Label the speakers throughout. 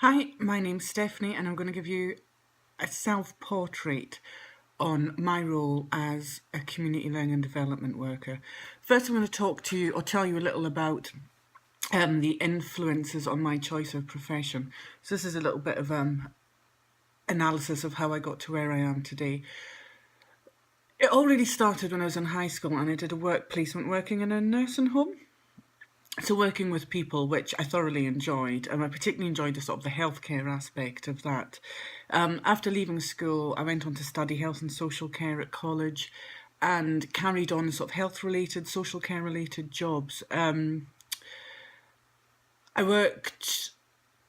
Speaker 1: Hi, my name's Stephanie, and I'm going to give you a self-portrait on my role as a community learning and development worker. First, I'm going to talk to you or tell you a little about the influences on my choice of profession. So this is a little bit of analysis of how I got to where I am today. It all really started when I was in high school and I did a work placement working in a nursing home. So working with people, which I thoroughly enjoyed, and I particularly enjoyed the healthcare aspect of that. After leaving school, I went on to study health and social care at college and carried on health-related, social care-related jobs. I worked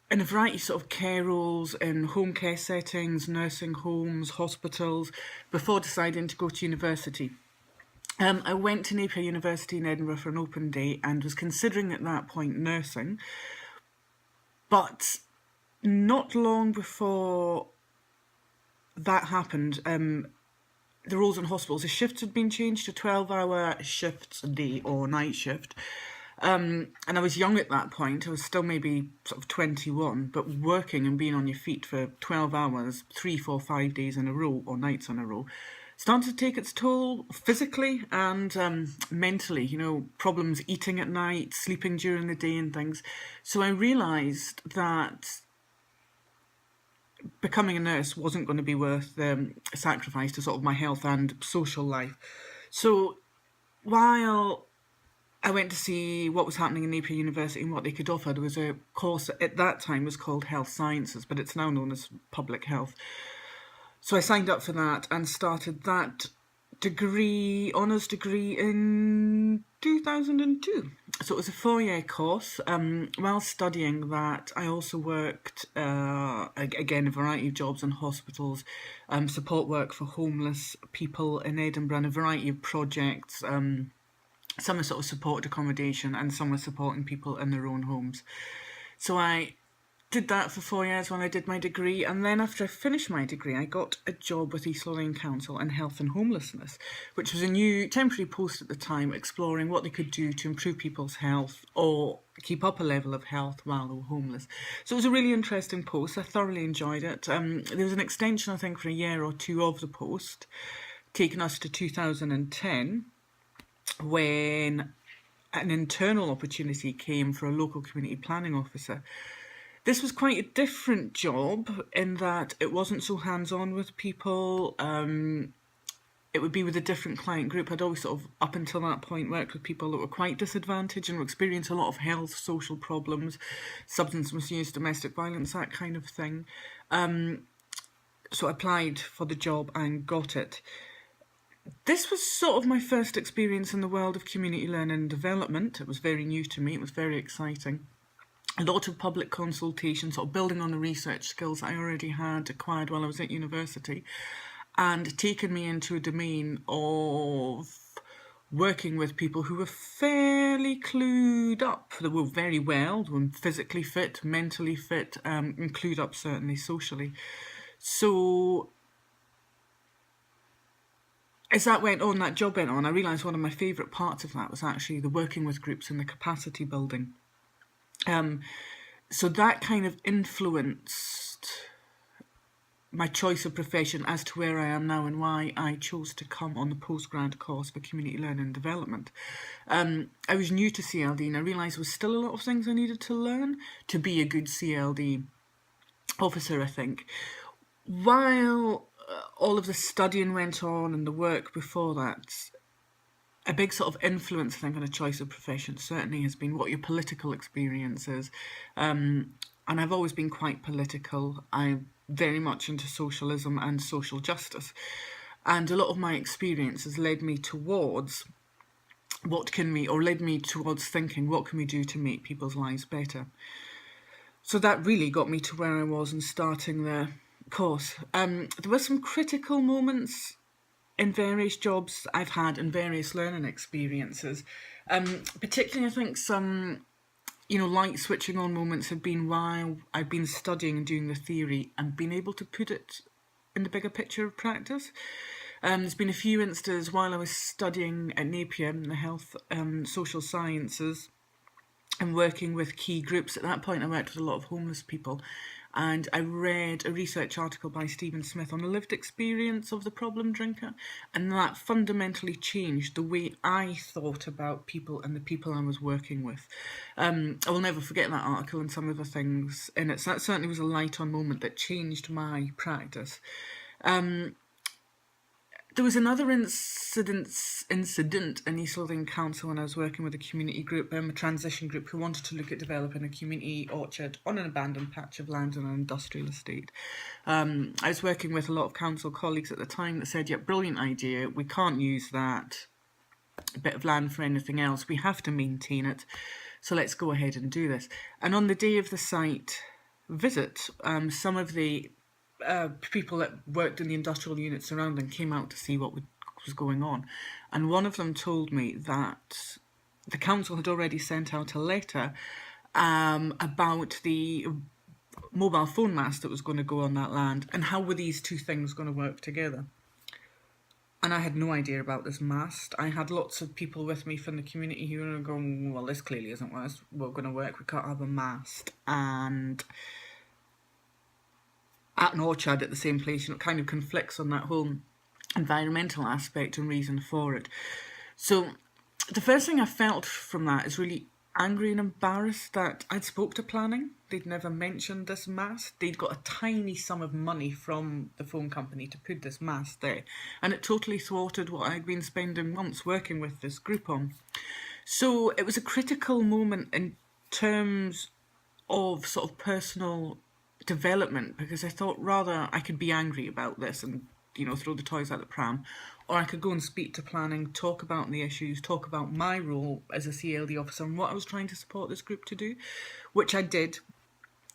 Speaker 1: in a variety of care roles in home care settings, nursing homes, hospitals, before deciding to go to university. I went to Napier University in Edinburgh for an open day and was considering at that point nursing. But not long before that happened, the roles in hospitals, the shifts had been changed to 12-hour shifts a day or night shift. And I was young at that point. I was still maybe 21, but working and being on your feet for 12 hours, 3, 4, 5 days in a row or nights in a row, started to take its toll physically and mentally, problems eating at night, sleeping during the day and things. So I realised that becoming a nurse wasn't going to be worth the sacrifice to my health and social life. So while I went to see what was happening in Napier University and what they could offer, there was a course that at that time was called Health Sciences, but it's now known as Public Health. So I signed up for that and started that honours degree in 2002. So it was a 4-year course. While studying that, I also worked, again, a variety of jobs in hospitals, support work for homeless people in Edinburgh, and a variety of projects. Some are supported accommodation and some were supporting people in their own homes. So I did that for 4 years when I did my degree, and then after I finished my degree I got a job with East Lothian Council in health and homelessness, which was a new temporary post at the time, exploring what they could do to improve people's health or keep up a level of health while they were homeless. So it was a really interesting post. I thoroughly enjoyed it. There was an extension, I think, for a year or two of the post, taking us to 2010, when an internal opportunity came for a local community planning officer. This was quite a different job in that it wasn't so hands-on with people. It would be with a different client group. I'd always up until that point, worked with people that were quite disadvantaged and were experiencing a lot of health, social problems, substance misuse, domestic violence, that kind of thing. So I applied for the job and got it. This was my first experience in the world of community learning and development. It was very new to me. It was very exciting. A lot of public consultation, building on the research skills I already had acquired while I was at university, and taken me into a domain of working with people who were fairly clued up. They were very well, they were physically fit, mentally fit, and clued up certainly socially. So as that job went on, I realised one of my favourite parts of that was actually the working with groups and the capacity building. So that kind of influenced my choice of profession as to where I am now and why I chose to come on the postgrad course for community learning and development. I was new to CLD and I realised there was still a lot of things I needed to learn to be a good CLD officer, I think. While all of the studying went on and the work before that, a big influence, I think, on a choice of profession certainly has been what your political experience is. And I've always been quite political. I'm very much into socialism and social justice. And a lot of my experience has led me towards thinking, what can we do to make people's lives better? So that really got me to where I was and starting the course. There were some critical moments in various jobs I've had and various learning experiences. Particularly, I think some, light switching on moments have been while I've been studying and doing the theory and been able to put it in the bigger picture of practice. There's been a few instances while I was studying at Napier in the health social sciences and working with key groups. At that point, I worked with a lot of homeless people, and I read a research article by Stephen Smith on the lived experience of the problem drinker, and that fundamentally changed the way I thought about people and the people I was working with. I will never forget that article and some of the things in it. So that certainly was a light-on moment that changed my practice. There was another incident in East Lothian Council when I was working with a community group, a transition group, who wanted to look at developing a community orchard on an abandoned patch of land on an industrial estate. I was working with a lot of council colleagues at the time that said, yeah, brilliant idea, we can't use that bit of land for anything else, we have to maintain it, so let's go ahead and do this. And on the day of the site visit, some of the people that worked in the industrial units surrounding came out to see what was going on, and one of them told me that the council had already sent out a letter about the mobile phone mast that was going to go on that land, and how were these two things going to work together. And I had no idea about this mast. I had lots of people with me from the community who were going, well, this clearly isn't going to work, we can't have a mast and at an orchard at the same place. It kind of conflicts on that whole environmental aspect and reason for it. So the first thing I felt from that is really angry and embarrassed that I'd spoke to planning. They'd never mentioned this mast. They'd got a tiny sum of money from the phone company to put this mast there, and it totally thwarted what I'd been spending months working with this group on. So it was a critical moment in terms of sort of personal development, because I thought rather I could be angry about this and throw the toys out the pram, or I could go and speak to planning, talk about the issues, talk about my role as a CLD officer and what I was trying to support this group to do, which I did.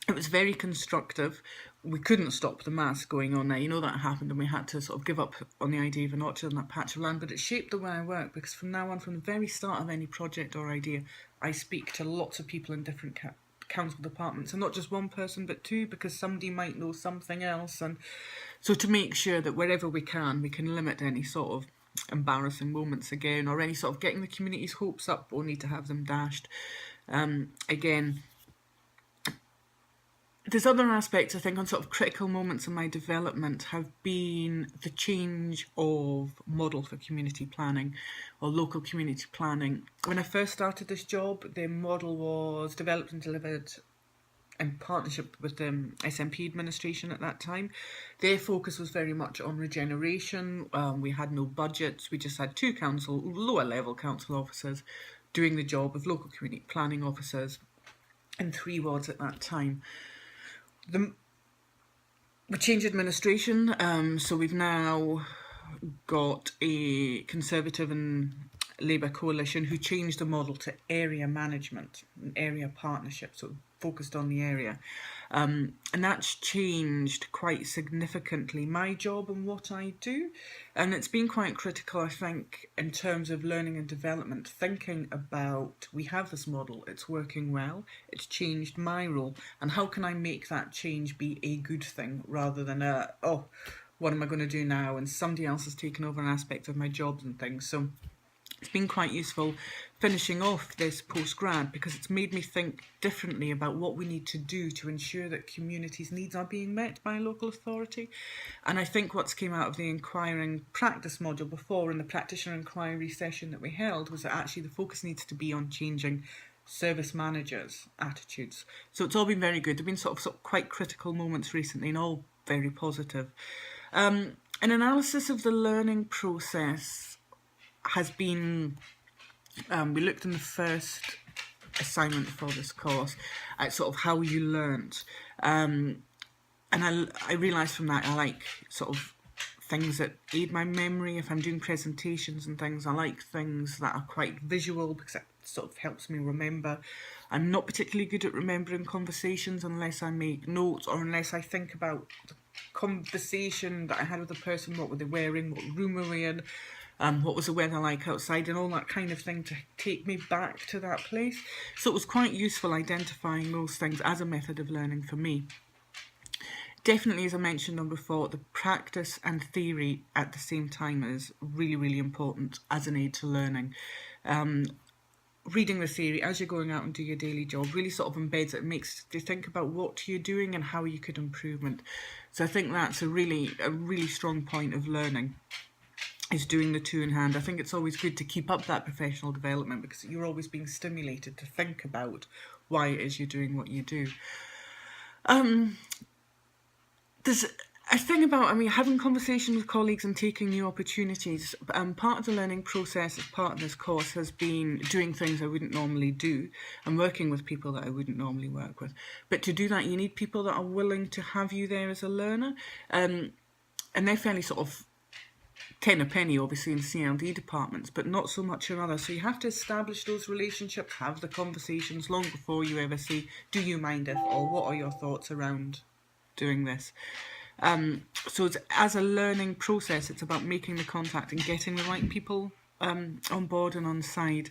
Speaker 1: It was very constructive. We couldn't stop the mass going on there. That happened, and we had to sort of give up on the idea of an orchard on that patch of land, but it shaped the way I work, because from now on, from the very start of any project or idea, I speak to lots of people in different council departments, and not just one person but two, because somebody might know something else, and so to make sure that wherever we can limit any sort of embarrassing moments again, or any sort of getting the community's hopes up only to have them dashed again. There's other aspects, I think, on sort of critical moments in my development have been the change of model for community planning or local community planning. When I first started this job, the model was developed and delivered in partnership with the SNP administration at that time. Their focus was very much on regeneration. We had no budgets. We just had two lower level council officers doing the job of local community planning officers in 3 wards at that time. We changed administration, so we've now got a Conservative and Labour coalition who changed the model to area management and area partnership, so focused on the area. And that's changed quite significantly my job and what I do. And it's been quite critical, I think, in terms of learning and development, thinking about, we have this model, it's working well, it's changed my role, and how can I make that change be a good thing rather than what am I going to do now? And somebody else has taken over an aspect of my jobs and things. So it's been quite useful finishing off this post-grad, because it's made me think differently about what we need to do to ensure that communities' needs are being met by a local authority. And I think what's came out of the inquiring practice module before in the practitioner inquiry session that we held was that actually the focus needs to be on changing service managers' attitudes. So it's all been very good. There have been sort of quite critical moments recently and all very positive. An analysis of the learning process has been, we looked in the first assignment for this course at sort of how you learnt, and I realised from that I like sort of things that aid my memory. If I'm doing presentations and things, I like things that are quite visual, because it sort of helps me remember. I'm not particularly good at remembering conversations unless I make notes, or unless I think about the conversation that I had with the person, what were they wearing, what room were we in, what was the weather like outside, and all that kind of thing to take me back to that place. So it was quite useful identifying those things as a method of learning for me. Definitely, as I mentioned on before, the practice and theory at the same time is really, really important as an aid to learning. reading the theory as you're going out and do your daily job really sort of embeds it, makes you think about what you're doing and how you could improvement. So I think that's a really strong point of learning, is doing the two in hand. I think it's always good to keep up that professional development because you're always being stimulated to think about why it is you're doing what you do. There's a thing about, having conversations with colleagues and taking new opportunities. Part of the learning process as part of this course has been doing things I wouldn't normally do and working with people that I wouldn't normally work with. But to do that, you need people that are willing to have you there as a learner. And they're fairly sort of 10 a penny, obviously, in CLD departments, but not so much in others. So you have to establish those relationships, have the conversations long before you ever say, do you mind if, or what are your thoughts around doing this? So it's, as a learning process, it's about making the contact and getting the right people on board and on side.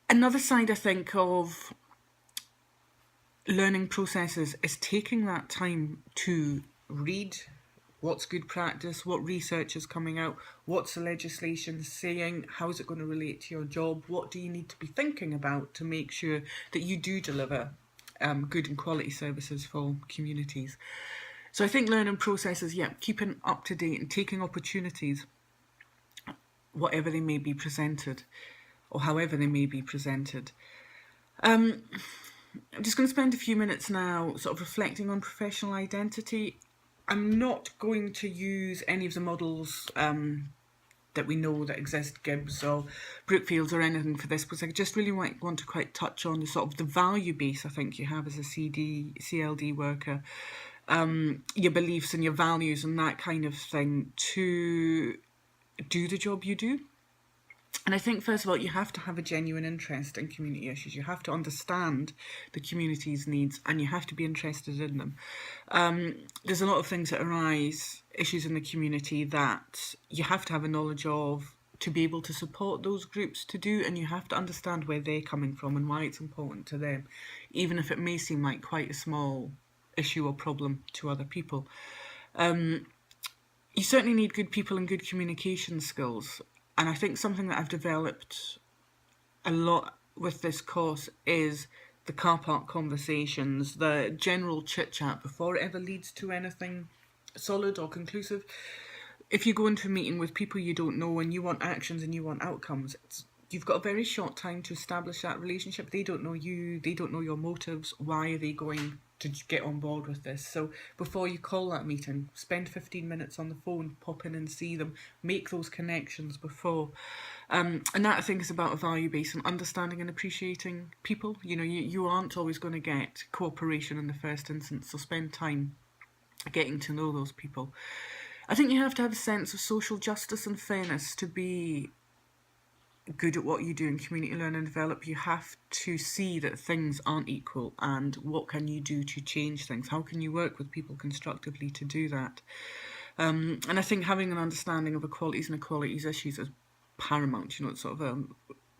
Speaker 1: Another side, I think, of learning processes is taking that time to read what's good practice, what research is coming out, what's the legislation saying, how is it going to relate to your job, what do you need to be thinking about to make sure that you do deliver good and quality services for communities. So I think learning processes, keeping up to date and taking opportunities, whatever they may be presented, or however they may be presented. I'm just going to spend a few minutes now sort of reflecting on professional identity. I'm not going to use any of the models that we know that exist, Gibbs or Brookfields or anything for this, because I just really want to quite touch on the sort of the value base I think you have as a CLD worker, your beliefs and your values and that kind of thing to do the job you do. And I think, first of all, you have to have a genuine interest in community issues. You have to understand the community's needs and you have to be interested in them. There's a lot of things that arise, issues in the community that you have to have a knowledge of to be able to support those groups to do, and you have to understand where they're coming from and why it's important to them, even if it may seem like quite a small issue or problem to other people. You certainly need good people and good communication skills. And I think something that I've developed a lot with this course is the car park conversations, the general chit-chat before it ever leads to anything solid or conclusive. If you go into a meeting with people you don't know and you want actions and you want outcomes, you've got a very short time to establish that relationship. They don't know you, they don't know your motives. Why are they going to get on board with this? So before you call that meeting, spend 15 minutes on the phone, pop in and see them, make those connections before. And that, I think, is about a value base and understanding and appreciating people. You know, you aren't always going to get cooperation in the first instance, so spend time getting to know those people. I think you have to have a sense of social justice and fairness to be good at what you do in community learn and develop. You have to see that things aren't equal and what can you do to change things. How can you work with people constructively to do that? And I think having an understanding of equalities and equalities issues is paramount. You know, it's sort of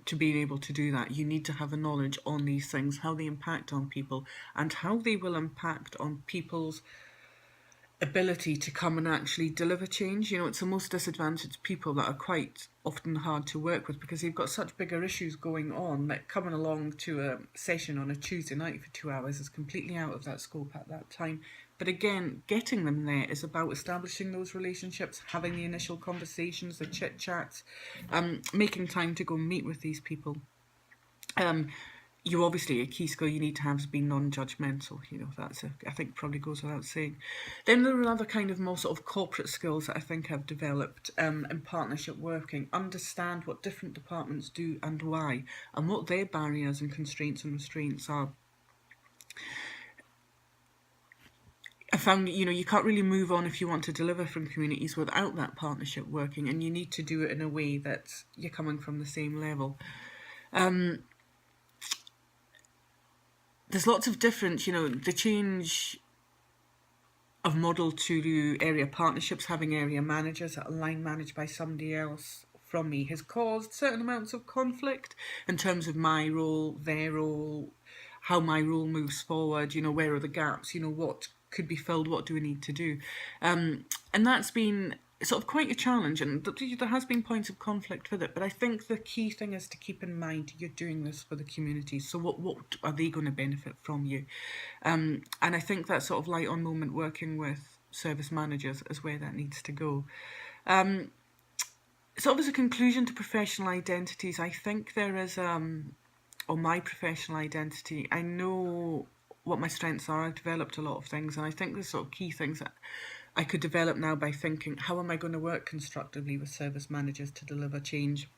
Speaker 1: to being able to do that, you need to have a knowledge on these things, how they impact on people and how they will impact on people's ability to come and actually deliver change. You know, it's the most disadvantaged people that are quite often hard to work with because they've got such bigger issues going on that coming along to a session on a Tuesday night for 2 hours is completely out of that scope at that time. But again, getting them there is about establishing those relationships, having the initial conversations, the chit chats, making time to go meet with these people. You obviously, a key skill you need to have is being non-judgmental. You know, that's I think probably goes without saying. Then there are other kind of more sort of corporate skills that I think I've developed in partnership working. Understand what different departments do and why, and what their barriers and constraints and restraints are. I found, you know, you can't really move on if you want to deliver from communities without that partnership working, and you need to do it in a way that you're coming from the same level. There's lots of different, you know, the change of model to area partnerships, having area managers that are line managed by somebody else from me has caused certain amounts of conflict in terms of my role, their role, how my role moves forward, you know, where are the gaps, you know, what could be filled, what do we need to do? And that's been sort of quite a challenge, and there has been points of conflict with it, but I think the key thing is to keep in mind you're doing this for the communities, so what are they going to benefit from you? And I think that sort of light on moment working with service managers is where that needs to go. Sort of as a conclusion to professional identities, I think there is, or my professional identity, I know what my strengths are. I've developed a lot of things, and I think there's sort of key things that I could develop now by thinking, how am I going to work constructively with service managers to deliver change?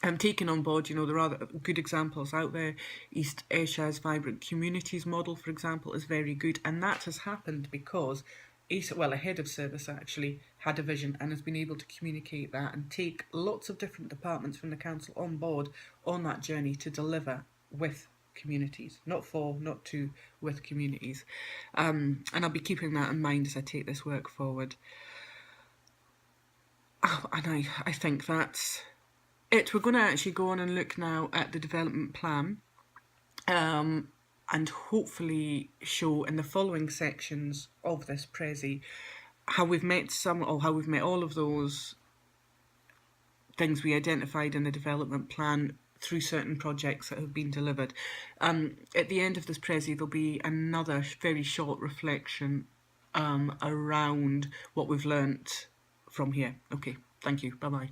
Speaker 1: I'm taking on board, there are good examples out there. East Ayrshire's Vibrant Communities model, for example, is very good, and that has happened because a head of service actually had a vision and has been able to communicate that and take lots of different departments from the council on board on that journey to deliver with communities, not to, with communities. And I'll be keeping that in mind as I take this work forward. And I think that's it. We're going to actually go on and look now at the development plan, and hopefully show in the following sections of this Prezi how we've met all of those things we identified in the development plan through certain projects that have been delivered. At the end of this Prezi, there'll be another very short reflection around what we've learnt from here. Okay, thank you. Bye-bye.